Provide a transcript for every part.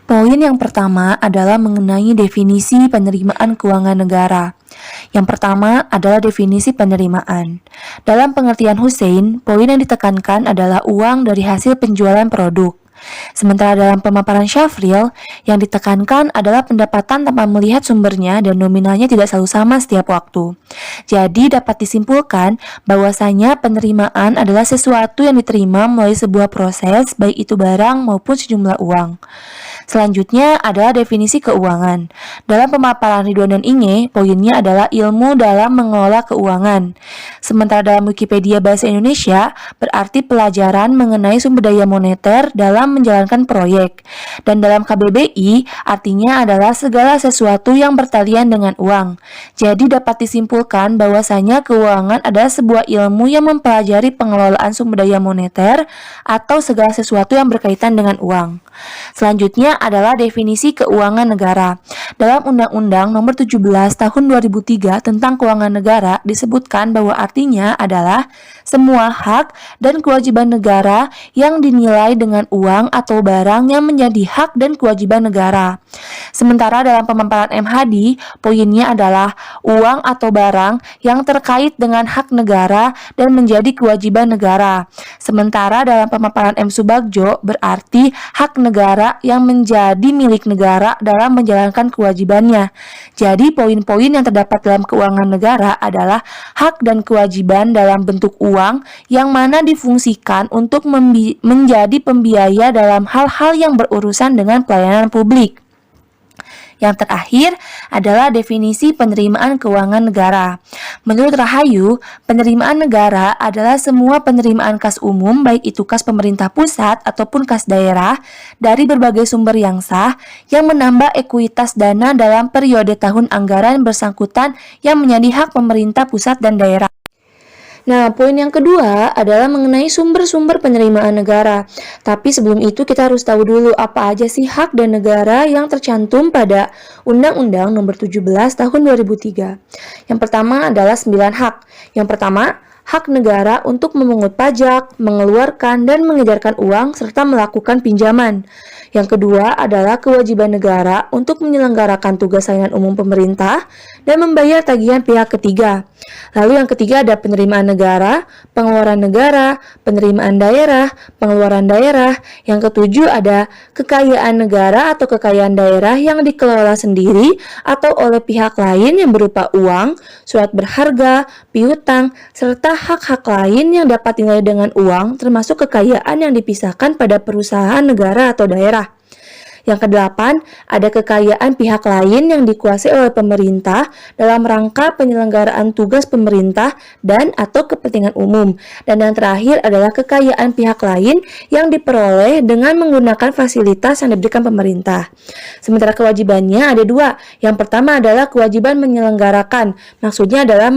Poin yang pertama adalah mengenai definisi penerimaan keuangan negara. Yang pertama adalah definisi penerimaan. Dalam pengertian Hussein, poin yang ditekankan adalah uang dari hasil penjualan produk. Sementara dalam pemaparan Syafril, yang ditekankan adalah pendapatan tanpa melihat sumbernya dan nominalnya tidak selalu sama setiap waktu. Jadi dapat disimpulkan bahwasanya penerimaan adalah sesuatu yang diterima melalui sebuah proses, baik itu barang maupun sejumlah uang. Selanjutnya adalah definisi keuangan. Dalam pemaparan Ridwan dan Inge, poinnya adalah ilmu dalam mengelola keuangan. Sementara dalam Wikipedia Bahasa Indonesia, berarti pelajaran mengenai sumber daya moneter dalam menjalankan proyek. Dan dalam KBBI, artinya adalah segala sesuatu yang bertalian dengan uang. Jadi dapat disimpulkan bahwasanya keuangan adalah sebuah ilmu yang mempelajari pengelolaan sumber daya moneter atau segala sesuatu yang berkaitan dengan uang. Selanjutnya adalah definisi keuangan negara. Dalam Undang-Undang Nomor 17 Tahun 2003 tentang Keuangan Negara disebutkan bahwa artinya adalah semua hak dan kewajiban negara yang dinilai dengan uang atau barang yang menjadi hak dan kewajiban negara. Sementara dalam pemaparan M. Hadi, poinnya adalah uang atau barang yang terkait dengan hak negara dan menjadi kewajiban negara. Sementara dalam pemaparan M. Subagjo berarti hak negara yang menjadi milik negara dalam menjalankan kewajibannya. Jadi poin-poin yang terdapat dalam keuangan negara adalah hak dan kewajiban dalam bentuk uang yang mana difungsikan untuk menjadi pembiaya dalam hal-hal yang berurusan dengan pelayanan publik. Yang terakhir adalah definisi penerimaan keuangan negara. Menurut Rahayu, penerimaan negara adalah semua penerimaan kas umum, baik itu kas pemerintah pusat ataupun kas daerah, dari berbagai sumber yang sah, yang menambah ekuitas dana dalam periode tahun anggaran bersangkutan yang menjadi hak pemerintah pusat dan daerah. Nah, poin yang kedua adalah mengenai sumber-sumber penerimaan negara. Tapi sebelum itu kita harus tahu dulu apa aja sih hak dan negara yang tercantum pada Undang-Undang Nomor 17 Tahun 2003. Yang pertama adalah 9 hak. Yang pertama, hak negara untuk memungut pajak, mengeluarkan dan mengedarkan uang serta melakukan pinjaman. Yang kedua adalah kewajiban negara untuk menyelenggarakan tugas layanan umum pemerintah dan membayar tagihan pihak ketiga. Lalu yang ketiga ada penerimaan negara, pengeluaran negara, penerimaan daerah, pengeluaran daerah. Yang ketujuh ada kekayaan negara atau kekayaan daerah yang dikelola sendiri atau oleh pihak lain yang berupa uang, surat berharga, piutang, serta hak-hak lain yang dapat dinilai dengan uang termasuk kekayaan yang dipisahkan pada perusahaan negara atau daerah. Yang kedelapan, ada kekayaan pihak lain yang dikuasai oleh pemerintah dalam rangka penyelenggaraan tugas pemerintah dan atau kepentingan umum. Dan yang terakhir adalah kekayaan pihak lain yang diperoleh dengan menggunakan fasilitas yang diberikan pemerintah. Sementara kewajibannya ada dua. Yang pertama adalah kewajiban menyelenggarakan. Maksudnya adalah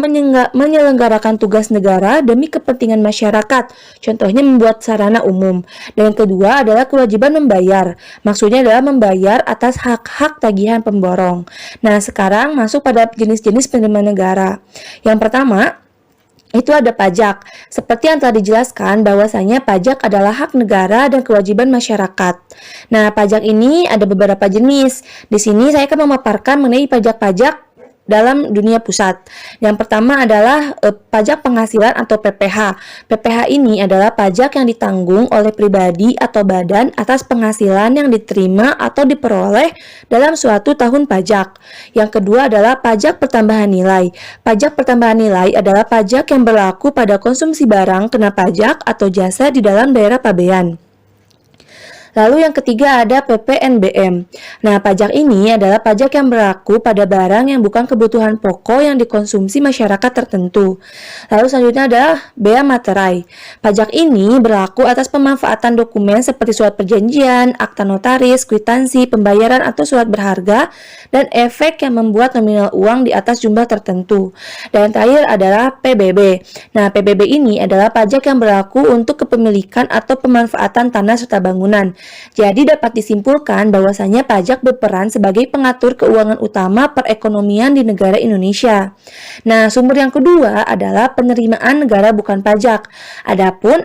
menyelenggarakan tugas negara demi kepentingan masyarakat. Contohnya membuat sarana umum. Dan yang kedua adalah kewajiban membayar. Maksudnya adalah membayar atas hak-hak tagihan pemborong. Nah, sekarang masuk pada jenis-jenis penerimaan negara. Yang pertama, itu ada pajak. Seperti yang telah dijelaskan bahwasanya pajak adalah hak negara dan kewajiban masyarakat. Nah, pajak ini ada beberapa jenis. Di sini saya akan memaparkan mengenai pajak-pajak dalam dunia pusat. Yang pertama adalah pajak penghasilan atau PPh. PPh ini adalah pajak yang ditanggung oleh pribadi atau badan atas penghasilan yang diterima atau diperoleh dalam suatu tahun pajak. Yang kedua adalah pajak pertambahan nilai. Pajak pertambahan nilai adalah pajak yang berlaku pada konsumsi barang kena pajak atau jasa di dalam daerah pabean. Lalu yang ketiga ada PPNBM. Nah, pajak ini adalah pajak yang berlaku pada barang yang bukan kebutuhan pokok yang dikonsumsi masyarakat tertentu. Lalu selanjutnya adalah Bea Materai. Pajak ini berlaku atas pemanfaatan dokumen seperti surat perjanjian, akta notaris, kwitansi, pembayaran atau surat berharga, dan efek yang membuat nominal uang di atas jumlah tertentu. Dan yang terakhir adalah PBB. Nah, PBB ini adalah pajak yang berlaku untuk kepemilikan atau pemanfaatan tanah serta bangunan. Jadi dapat disimpulkan bahwasanya pajak berperan sebagai pengatur keuangan utama perekonomian di negara Indonesia. Nah, sumber yang kedua adalah penerimaan negara bukan pajak. Adapun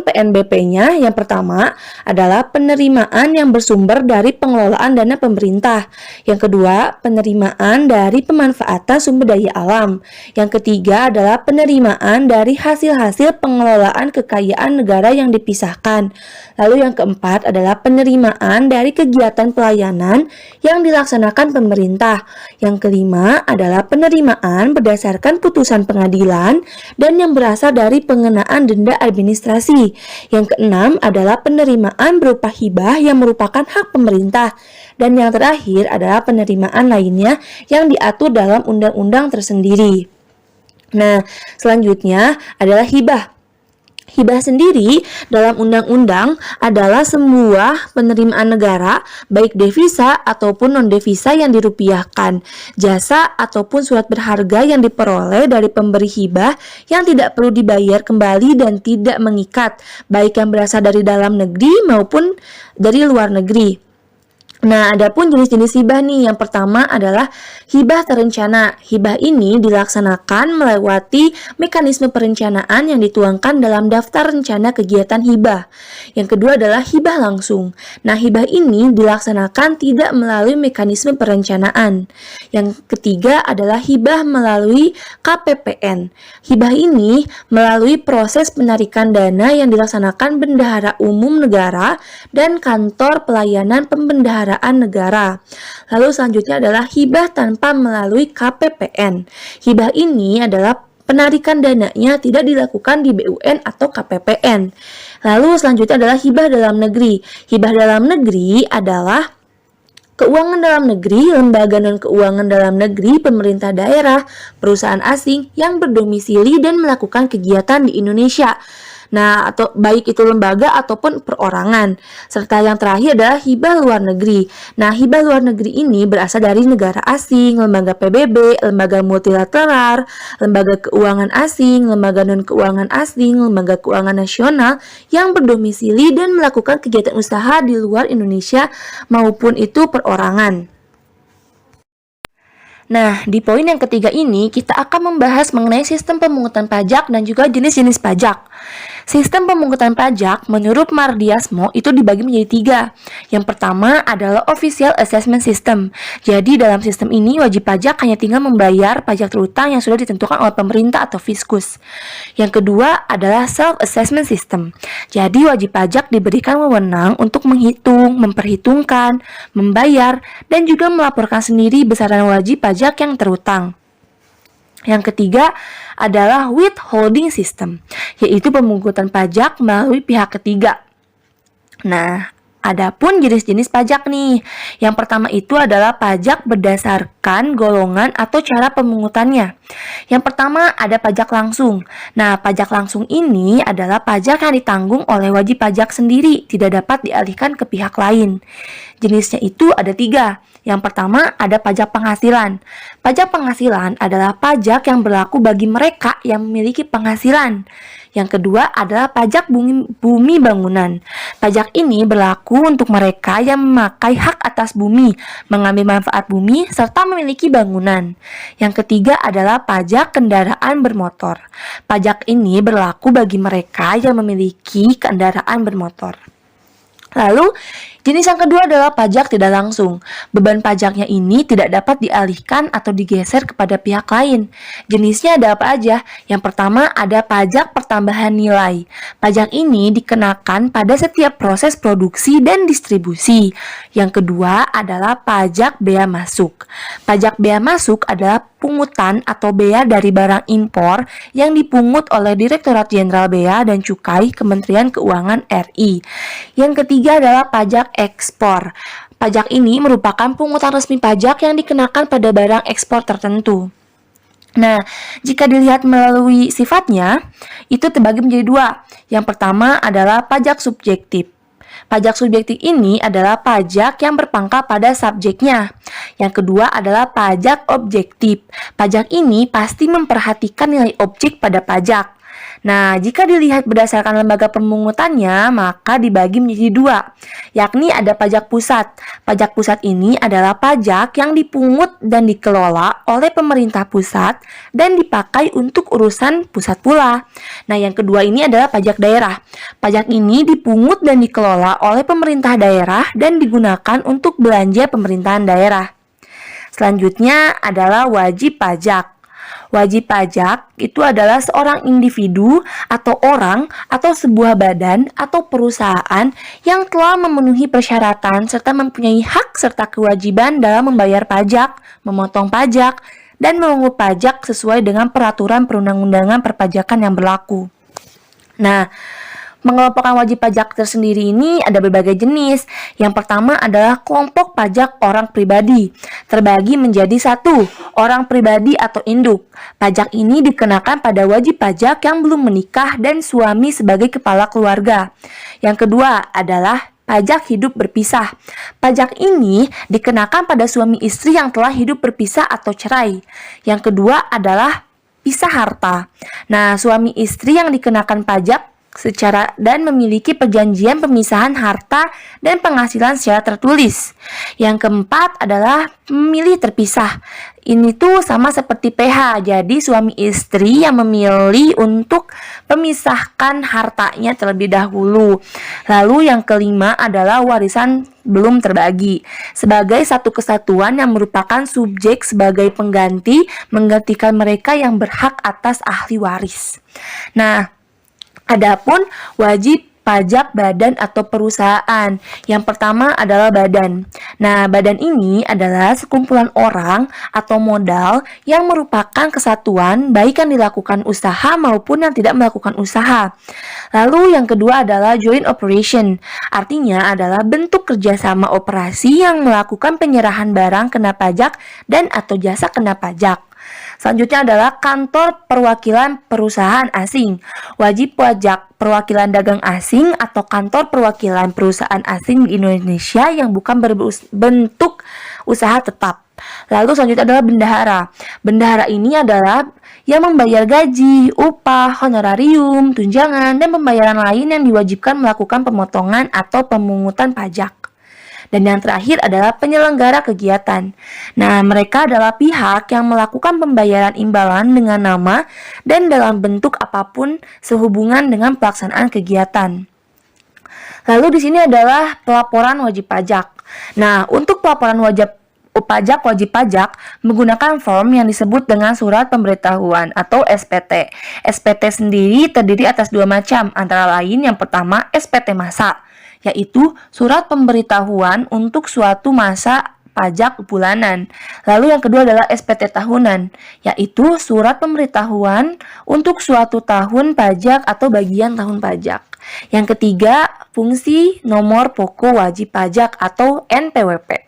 PNBP-nya yang pertama adalah penerimaan yang bersumber dari pengelolaan dana pemerintah. Yang kedua, penerimaan dari pemanfaatan sumber daya alam. Yang ketiga adalah penerimaan dari hasil-hasil pengelolaan kekayaan negara yang dipisahkan. Lalu yang keempat adalah penerimaan dari kegiatan pelayanan yang dilaksanakan pemerintah. Yang kelima adalah penerimaan berdasarkan putusan pengadilan dan yang berasal dari pengenaan denda administrasi. Yang keenam adalah penerimaan berupa hibah yang merupakan hak pemerintah. Dan yang terakhir adalah penerimaan lainnya yang diatur dalam undang-undang tersendiri. Nah, selanjutnya adalah hibah. Hibah sendiri dalam undang-undang adalah sebuah penerimaan negara, baik devisa ataupun non-devisa yang dirupiahkan, jasa ataupun surat berharga yang diperoleh dari pemberi hibah yang tidak perlu dibayar kembali dan tidak mengikat, baik yang berasal dari dalam negeri maupun dari luar negeri. Nah, adapun jenis-jenis hibah nih, yang pertama adalah hibah terencana. Hibah ini dilaksanakan melewati mekanisme perencanaan yang dituangkan dalam daftar rencana kegiatan hibah. Yang kedua adalah hibah langsung. Nah, hibah ini dilaksanakan tidak melalui mekanisme perencanaan. Yang ketiga adalah hibah melalui KPPN. Hibah ini melalui proses penarikan dana yang dilaksanakan Bendahara Umum Negara dan Kantor Pelayanan Pembendaharaan Negara. Lalu selanjutnya adalah hibah tanpa melalui KPPN. Hibah ini adalah penarikan dananya tidak dilakukan di BUN atau KPPN. Lalu selanjutnya adalah hibah dalam negeri. Hibah dalam negeri adalah keuangan dalam negeri, lembaga non-keuangan dalam negeri, pemerintah daerah, perusahaan asing yang berdomisili dan melakukan kegiatan di Indonesia. Nah, atau baik itu lembaga ataupun perorangan. Serta yang terakhir adalah hibah luar negeri. Nah, hibah luar negeri ini berasal dari negara asing, lembaga PBB, lembaga multilateral, lembaga keuangan asing, lembaga non-keuangan asing, lembaga keuangan nasional yang berdomisili dan melakukan kegiatan usaha di luar Indonesia maupun itu perorangan. Nah, di poin yang ketiga ini kita akan membahas mengenai sistem pemungutan pajak dan juga jenis-jenis pajak. Sistem pemungutan pajak menurut Mardiasmo itu dibagi menjadi 3. Yang pertama adalah Official Assessment System. Jadi dalam sistem ini wajib pajak hanya tinggal membayar pajak terutang yang sudah ditentukan oleh pemerintah atau Fiskus. Yang kedua adalah Self-Assessment System. Jadi wajib pajak diberikan wewenang untuk menghitung, memperhitungkan, membayar, dan juga melaporkan sendiri besaran wajib pajak yang terutang. Yang ketiga adalah withholding system, yaitu pemungutan pajak melalui pihak ketiga. Nah, adapun jenis-jenis pajak nih. Yang pertama itu adalah pajak berdasarkan golongan atau cara pemungutannya. Yang pertama ada pajak langsung. Nah, pajak langsung ini adalah pajak yang ditanggung oleh wajib pajak sendiri, tidak dapat dialihkan ke pihak lain. Jenisnya itu ada 3. Yang pertama ada pajak penghasilan. Pajak penghasilan adalah pajak yang berlaku bagi mereka yang memiliki penghasilan. Yang kedua adalah pajak bumi bangunan. Pajak ini berlaku untuk mereka yang memakai hak atas bumi, mengambil manfaat bumi, serta memiliki bangunan. Yang ketiga adalah pajak kendaraan bermotor. Pajak ini berlaku bagi mereka yang memiliki kendaraan bermotor. Lalu, jenis yang kedua adalah pajak tidak langsung. Beban pajaknya ini tidak dapat dialihkan atau digeser kepada pihak lain. Jenisnya ada apa aja? Yang pertama ada pajak pertambahan nilai. Pajak ini dikenakan pada setiap proses produksi dan distribusi. Yang kedua adalah pajak bea masuk. Pajak bea masuk adalah pungutan atau bea dari barang impor yang dipungut oleh Direktorat Jenderal Bea dan Cukai Kementerian Keuangan RI. Yang ketiga adalah pajak ekspor. Pajak ini merupakan pungutan resmi pajak yang dikenakan pada barang ekspor tertentu. Nah, jika dilihat melalui sifatnya, itu terbagi menjadi 2. Yang pertama adalah pajak subjektif. Pajak subjektif ini adalah pajak yang berpangkal pada subjeknya. Yang kedua adalah pajak objektif. Pajak ini pasti memperhatikan nilai objek pada pajak. Nah, jika dilihat berdasarkan lembaga pemungutannya, maka dibagi menjadi dua, yakni ada pajak pusat. Pajak pusat ini adalah pajak yang dipungut dan dikelola oleh pemerintah pusat dan dipakai untuk urusan pusat pula. Nah, yang kedua ini adalah pajak daerah. Pajak ini dipungut dan dikelola oleh pemerintah daerah dan digunakan untuk belanja pemerintahan daerah. Selanjutnya adalah wajib pajak. Wajib pajak itu adalah seorang individu atau orang atau sebuah badan atau perusahaan yang telah memenuhi persyaratan serta mempunyai hak serta kewajiban dalam membayar pajak, memotong pajak, dan memungut pajak sesuai dengan peraturan perundang-undangan perpajakan yang berlaku. Nah, mengelompokkan wajib pajak tersendiri ini ada berbagai jenis. Yang pertama adalah kelompok pajak orang pribadi. Terbagi menjadi satu, orang pribadi atau induk. Pajak ini dikenakan pada wajib pajak yang belum menikah dan suami sebagai kepala keluarga. Yang kedua adalah pajak hidup berpisah. Pajak ini dikenakan pada suami istri yang telah hidup berpisah atau cerai. Yang kedua adalah pisah harta. Nah, suami istri yang dikenakan pajak secara dan memiliki perjanjian pemisahan harta dan penghasilan secara tertulis. Yang keempat adalah memilih terpisah. Ini tuh sama seperti PH. Jadi suami istri yang memilih untuk memisahkan hartanya terlebih dahulu. Lalu yang kelima adalah warisan belum terbagi. Sebagai satu kesatuan yang merupakan subjek sebagai menggantikan mereka yang berhak atas ahli waris. Nah, adapun wajib pajak badan atau perusahaan. Yang pertama adalah badan. Nah, badan ini adalah sekumpulan orang atau modal yang merupakan kesatuan baik yang dilakukan usaha maupun yang tidak melakukan usaha. Lalu yang kedua adalah joint operation. Artinya adalah bentuk kerjasama operasi yang melakukan penyerahan barang kena pajak dan atau jasa kena pajak. Selanjutnya adalah kantor perwakilan perusahaan asing. Wajib pajak perwakilan dagang asing atau kantor perwakilan perusahaan asing di Indonesia yang bukan berbentuk usaha tetap. Lalu selanjutnya adalah bendahara. Bendahara ini adalah yang membayar gaji, upah, honorarium, tunjangan, dan pembayaran lain yang diwajibkan melakukan pemotongan atau pemungutan pajak. Dan yang terakhir adalah penyelenggara kegiatan. Nah, mereka adalah pihak yang melakukan pembayaran imbalan dengan nama dan dalam bentuk apapun sehubungan dengan pelaksanaan kegiatan. Lalu di sini adalah pelaporan wajib pajak. Nah, untuk pelaporan wajib pajak menggunakan form yang disebut dengan surat pemberitahuan atau SPT. SPT sendiri terdiri atas dua macam, antara lain yang pertama SPT masa, yaitu surat pemberitahuan untuk suatu masa pajak bulanan. Lalu yang kedua adalah SPT tahunan, yaitu surat pemberitahuan untuk suatu tahun pajak atau bagian tahun pajak. Yang ketiga, fungsi nomor pokok wajib pajak atau NPWP.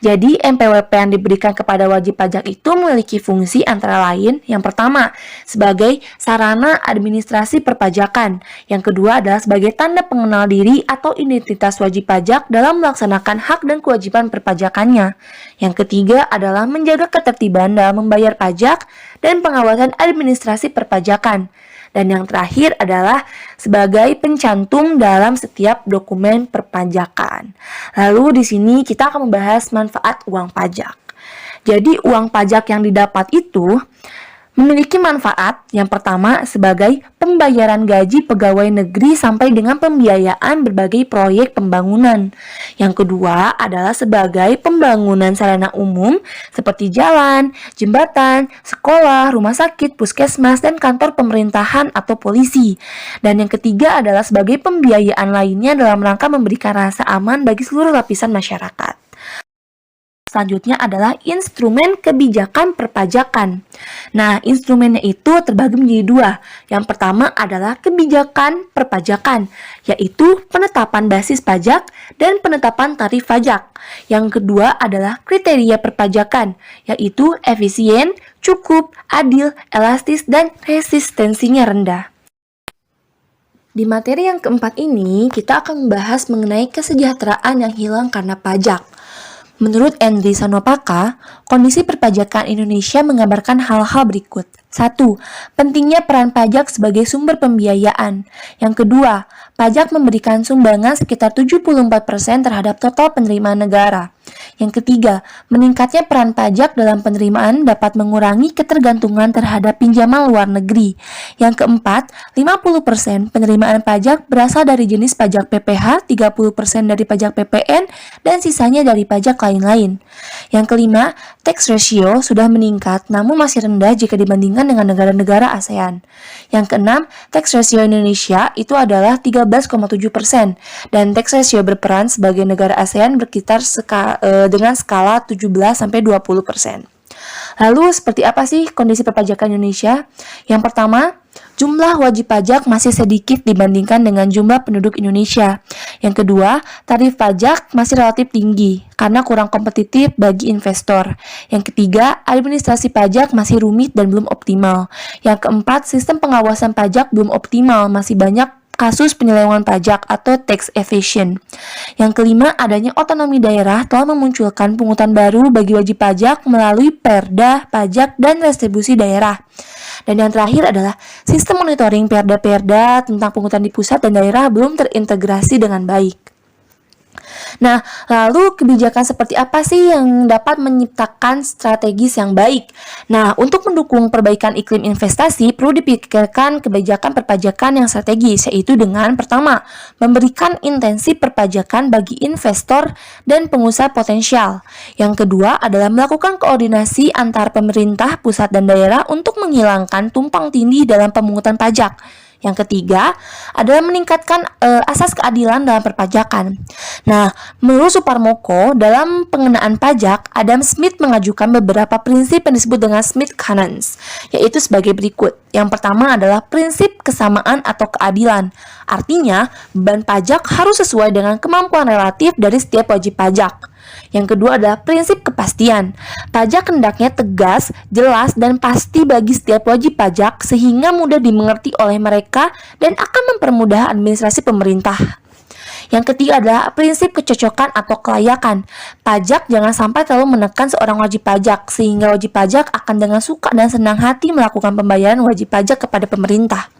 Jadi, NPWP yang diberikan kepada wajib pajak itu memiliki fungsi antara lain yang pertama, sebagai sarana administrasi perpajakan. Yang kedua adalah sebagai tanda pengenal diri atau identitas wajib pajak dalam melaksanakan hak dan kewajiban perpajakannya. Yang ketiga adalah menjaga ketertiban dalam membayar pajak dan pengawasan administrasi perpajakan. Dan yang terakhir adalah sebagai pencantum dalam setiap dokumen perpajakan. Lalu di sini kita akan membahas manfaat uang pajak. Jadi uang pajak yang didapat itu memiliki manfaat yang pertama sebagai pembayaran gaji pegawai negeri sampai dengan pembiayaan berbagai proyek pembangunan. Yang kedua adalah sebagai pembangunan sarana umum seperti jalan, jembatan, sekolah, rumah sakit, puskesmas, dan kantor pemerintahan atau polisi. Dan yang ketiga adalah sebagai pembiayaan lainnya dalam rangka memberikan rasa aman bagi seluruh lapisan masyarakat. Selanjutnya adalah instrumen kebijakan perpajakan. Nah, instrumennya itu terbagi menjadi dua. Yang pertama adalah kebijakan perpajakan, yaitu penetapan basis pajak dan penetapan tarif pajak. Yang kedua adalah kriteria perpajakan, yaitu efisien, cukup, adil, elastis, dan resistensinya rendah. Di materi yang keempat ini, kita akan membahas mengenai kesejahteraan yang hilang karena pajak. Menurut Andri Sanopaka, kondisi perpajakan Indonesia menggambarkan hal-hal berikut. 1. Pentingnya peran pajak sebagai sumber pembiayaan. Yang kedua, pajak memberikan sumbangan sekitar 74% terhadap total penerimaan negara. Yang ketiga, meningkatnya peran pajak dalam penerimaan dapat mengurangi ketergantungan terhadap pinjaman luar negeri. Yang keempat, 50% penerimaan pajak berasal dari jenis pajak PPh, 30% dari pajak PPN, dan sisanya dari pajak lain-lain. Yang kelima, tax ratio sudah meningkat namun masih rendah jika dibandingkan dengan negara-negara ASEAN. Yang keenam, tax ratio Indonesia itu adalah 13,7% dan tax ratio berperan sebagai negara ASEAN berkitar dengan skala 17-20%. Lalu seperti apa sih kondisi perpajakan Indonesia? Yang pertama, jumlah wajib pajak masih sedikit dibandingkan dengan jumlah penduduk Indonesia. Yang kedua, tarif pajak masih relatif tinggi karena kurang kompetitif bagi investor. Yang ketiga, administrasi pajak masih rumit dan belum optimal. Yang keempat, sistem pengawasan pajak belum optimal, masih banyak kasus penyelewengan pajak atau tax evasion. Yang kelima, adanya otonomi daerah telah memunculkan pungutan baru bagi wajib pajak melalui perda, pajak, dan restribusi daerah. Dan yang terakhir adalah sistem monitoring perda-perda tentang pungutan di pusat dan daerah belum terintegrasi dengan baik. Nah, lalu kebijakan seperti apa sih yang dapat menciptakan strategis yang baik? Nah, untuk mendukung perbaikan iklim investasi, perlu dipikirkan kebijakan perpajakan yang strategis, yaitu dengan pertama, memberikan intensi perpajakan bagi investor dan pengusaha potensial. Yang kedua adalah melakukan koordinasi antar pemerintah pusat dan daerah untuk menghilangkan tumpang tindih dalam pemungutan pajak. Yang ketiga adalah meningkatkan asas keadilan dalam perpajakan. Nah, menurut Suparmoko, dalam pengenaan pajak, Adam Smith mengajukan beberapa prinsip yang disebut dengan Smith Canons, yaitu sebagai berikut. Yang pertama adalah prinsip kesamaan atau keadilan. Artinya, beban pajak harus sesuai dengan kemampuan relatif dari setiap wajib pajak. Yang kedua adalah prinsip kepastian. Pajak hendaknya tegas, jelas, dan pasti bagi setiap wajib pajak sehingga mudah dimengerti oleh mereka dan akan mempermudah administrasi pemerintah. Yang ketiga adalah prinsip kecocokan atau kelayakan. Pajak jangan sampai terlalu menekan seorang wajib pajak sehingga wajib pajak akan dengan suka dan senang hati melakukan pembayaran wajib pajak kepada pemerintah.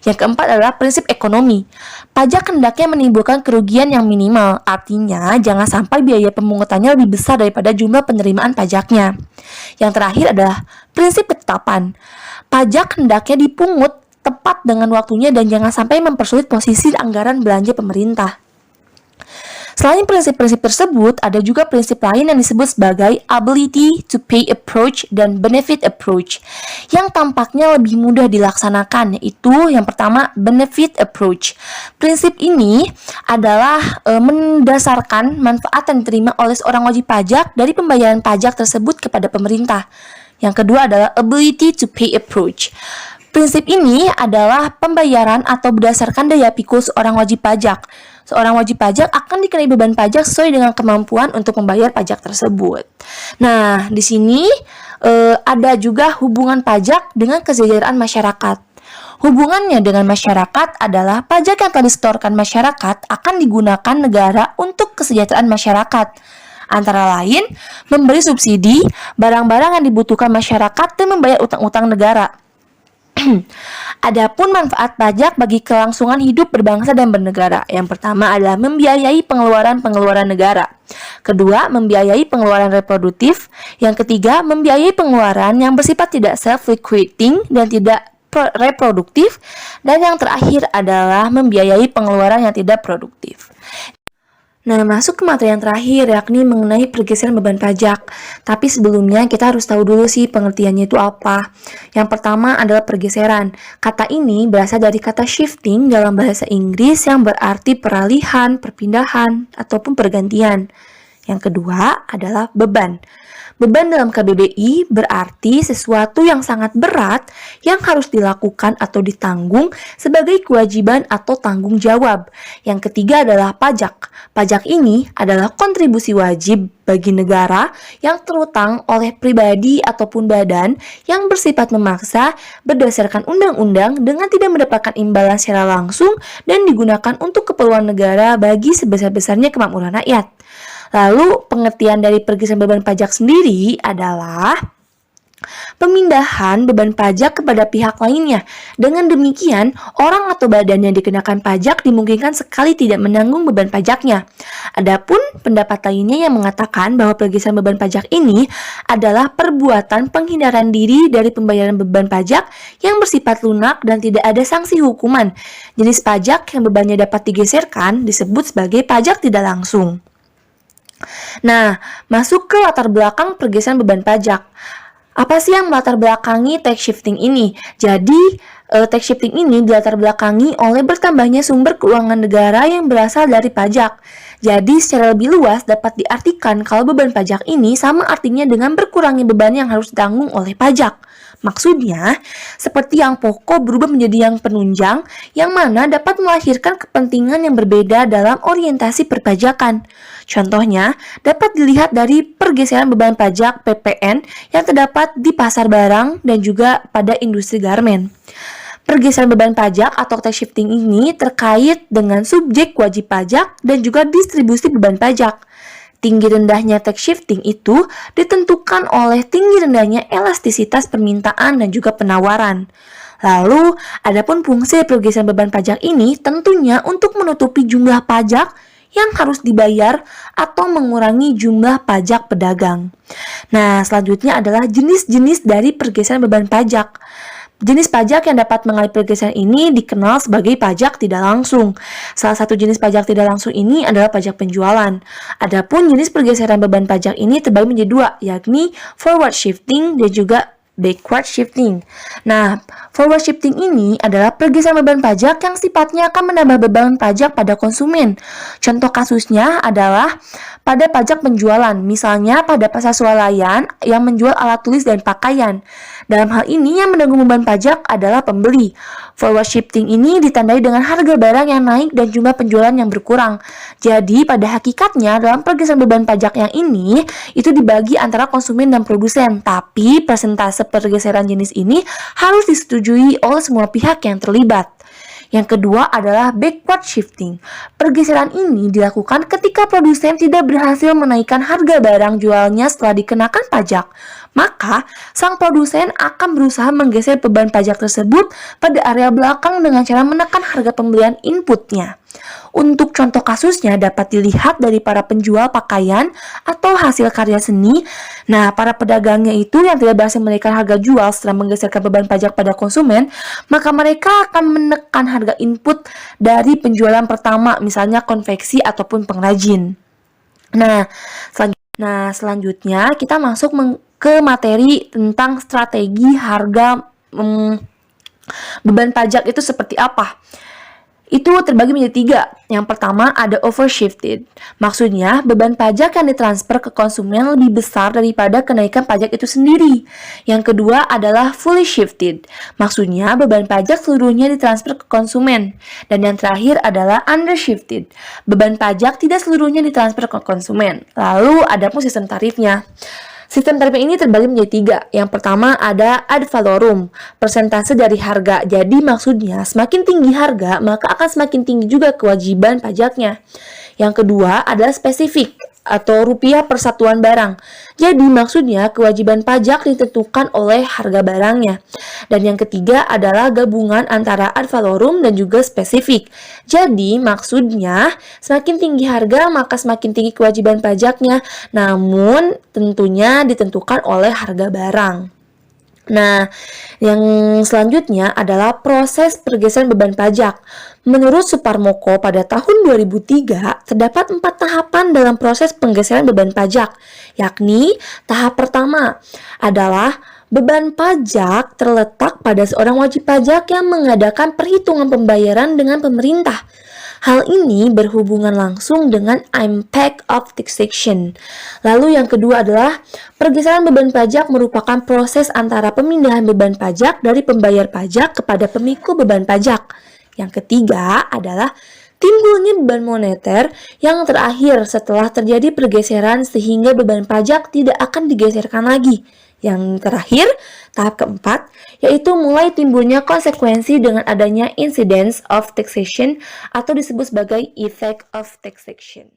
Yang keempat adalah prinsip ekonomi. Pajak hendaknya menimbulkan kerugian yang minimal, artinya jangan sampai biaya pemungutannya lebih besar daripada jumlah penerimaan pajaknya. Yang terakhir adalah prinsip ketetapan. Pajak hendaknya dipungut tepat dengan waktunya dan jangan sampai mempersulit posisi anggaran belanja pemerintah. Selain prinsip-prinsip tersebut, ada juga prinsip lain yang disebut sebagai ability to pay approach dan benefit approach, yang tampaknya lebih mudah dilaksanakan, yaitu yang pertama, benefit approach. Prinsip ini adalah mendasarkan manfaat yang diterima oleh seorang wajib pajak dari pembayaran pajak tersebut kepada pemerintah. Yang kedua adalah ability to pay approach. Prinsip ini adalah pembayaran atau berdasarkan daya pikul seorang wajib pajak. Seorang wajib pajak akan dikenai beban pajak sesuai dengan kemampuan untuk membayar pajak tersebut. Nah, di sini ada juga hubungan pajak dengan kesejahteraan masyarakat. Hubungannya dengan masyarakat adalah pajak yang telah disetorkan masyarakat akan digunakan negara untuk kesejahteraan masyarakat. Antara lain, memberi subsidi, barang-barang yang dibutuhkan masyarakat, dan membayar utang-utang negara. Adapun manfaat pajak bagi kelangsungan hidup berbangsa dan bernegara. Yang pertama adalah membiayai pengeluaran negara. Kedua, membiayai pengeluaran reproduktif. Yang ketiga, membiayai pengeluaran yang bersifat tidak self-liquidating dan tidak reproduktif. Dan yang terakhir adalah membiayai pengeluaran yang tidak produktif. Nah, masuk ke materi yang terakhir, yakni mengenai pergeseran beban pajak. Tapi sebelumnya kita harus tahu dulu sih pengertiannya itu apa. Yang pertama adalah pergeseran. Kata ini berasal dari kata shifting dalam bahasa Inggris yang berarti peralihan, perpindahan, ataupun pergantian. Yang kedua adalah beban. Beban dalam KBBI berarti sesuatu yang sangat berat yang harus dilakukan atau ditanggung sebagai kewajiban atau tanggung jawab. Yang ketiga adalah pajak. Pajak ini adalah kontribusi wajib bagi negara yang terutang oleh pribadi ataupun badan yang bersifat memaksa berdasarkan undang-undang dengan tidak mendapatkan imbalan secara langsung dan digunakan untuk keperluan negara bagi sebesar-besarnya kemakmuran rakyat. Lalu pengertian dari pergeseran beban pajak sendiri adalah pemindahan beban pajak kepada pihak lainnya. Dengan demikian, orang atau badan yang dikenakan pajak dimungkinkan sekali tidak menanggung beban pajaknya. Adapun pendapat lainnya yang mengatakan bahwa pergeseran beban pajak ini adalah perbuatan penghindaran diri dari pembayaran beban pajak yang bersifat lunak dan tidak ada sanksi hukuman. Jenis pajak yang bebannya dapat digeserkan disebut sebagai pajak tidak langsung. Nah, masuk ke latar belakang pergeseran beban pajak. Apa sih yang melatar belakangi tax shifting ini? Jadi, tax shifting ini dilatar belakangi oleh bertambahnya sumber keuangan negara yang berasal dari pajak. Jadi, secara lebih luas dapat diartikan kalau beban pajak ini sama artinya dengan berkurangnya beban yang harus ditanggung oleh pajak. Maksudnya, seperti yang pokok berubah menjadi yang penunjang, yang mana dapat melahirkan kepentingan yang berbeda dalam orientasi perpajakan. Contohnya, dapat dilihat dari pergeseran beban pajak PPN yang terdapat di pasar barang dan juga pada industri garmen. Pergeseran beban pajak atau tax shifting ini terkait dengan subjek wajib pajak dan juga distribusi beban pajak. Tinggi rendahnya tax shifting itu ditentukan oleh tinggi rendahnya elastisitas permintaan dan juga penawaran. Lalu, adapun fungsi pergeseran beban pajak ini tentunya untuk menutupi jumlah pajak yang harus dibayar atau mengurangi jumlah pajak pedagang. Nah, selanjutnya adalah jenis-jenis dari pergeseran beban pajak. Jenis pajak yang dapat mengalami pergeseran ini dikenal sebagai pajak tidak langsung. Salah satu jenis pajak tidak langsung ini adalah pajak penjualan. Adapun jenis pergeseran beban pajak ini terbagi menjadi dua, yakni forward shifting dan juga backward shifting. Nah, forward shifting ini adalah pergeseran beban pajak yang sifatnya akan menambah beban pajak pada konsumen. Contoh kasusnya adalah pada pajak penjualan, misalnya pada pasar swalayan yang menjual alat tulis dan pakaian. Dalam hal ini yang menanggung beban pajak adalah pembeli. Forward shifting ini ditandai dengan harga barang yang naik dan jumlah penjualan yang berkurang. Jadi pada hakikatnya dalam pergeseran beban pajak yang ini itu dibagi antara konsumen dan produsen, tapi persentase pergeseran jenis ini harus disetujui oleh semua pihak yang terlibat. Yang kedua adalah backward shifting. Pergeseran ini dilakukan ketika produsen tidak berhasil menaikkan harga barang jualnya setelah dikenakan pajak. Maka, sang produsen akan berusaha menggeser beban pajak tersebut pada area belakang dengan cara menekan harga pembelian inputnya. Untuk contoh kasusnya dapat dilihat dari para penjual pakaian atau hasil karya seni. Nah, para pedagangnya itu yang tidak berhasil menaikkan harga jual setelah menggeserkan beban pajak pada konsumen, maka mereka akan menekan harga input dari penjualan pertama, misalnya konveksi ataupun pengrajin. Nah, selanjutnya kita masuk ke materi tentang strategi harga beban pajak itu seperti apa. Itu terbagi menjadi tiga. Yang pertama ada overshifted. Maksudnya beban pajak yang ditransfer ke konsumen lebih besar daripada kenaikan pajak itu sendiri. Yang kedua adalah fully shifted. Maksudnya beban pajak seluruhnya ditransfer ke konsumen. Dan yang terakhir adalah undershifted. Beban pajak tidak seluruhnya ditransfer ke konsumen. Lalu ada pun sistem tarifnya. Sistem tarif ini terbagi menjadi tiga. Yang pertama ada ad valorem, persentase dari harga. Jadi maksudnya semakin tinggi harga, maka akan semakin tinggi juga kewajiban pajaknya. Yang kedua adalah spesifik atau rupiah per satuan barang. Jadi maksudnya kewajiban pajak ditentukan oleh harga barangnya. Dan yang ketiga adalah gabungan antara ad valorem dan juga spesifik. Jadi maksudnya semakin tinggi harga maka semakin tinggi kewajiban pajaknya, namun tentunya ditentukan oleh harga barang. Nah, yang selanjutnya adalah proses pergeseran beban pajak. Menurut Suparmoko pada tahun 2003, terdapat 4 tahapan dalam proses penggeseran beban pajak, yakni tahap pertama adalah beban pajak terletak pada seorang wajib pajak yang mengadakan perhitungan pembayaran dengan pemerintah. Hal ini berhubungan langsung dengan impact of taxation. Lalu yang kedua adalah pergeseran beban pajak merupakan proses antara pemindahan beban pajak dari pembayar pajak kepada pemikul beban pajak. Yang ketiga adalah timbulnya beban moneter yang terakhir setelah terjadi pergeseran sehingga beban pajak tidak akan digeserkan lagi. Yang terakhir, tahap keempat, yaitu mulai timbulnya konsekuensi dengan adanya incidence of taxation atau disebut sebagai effect of taxation.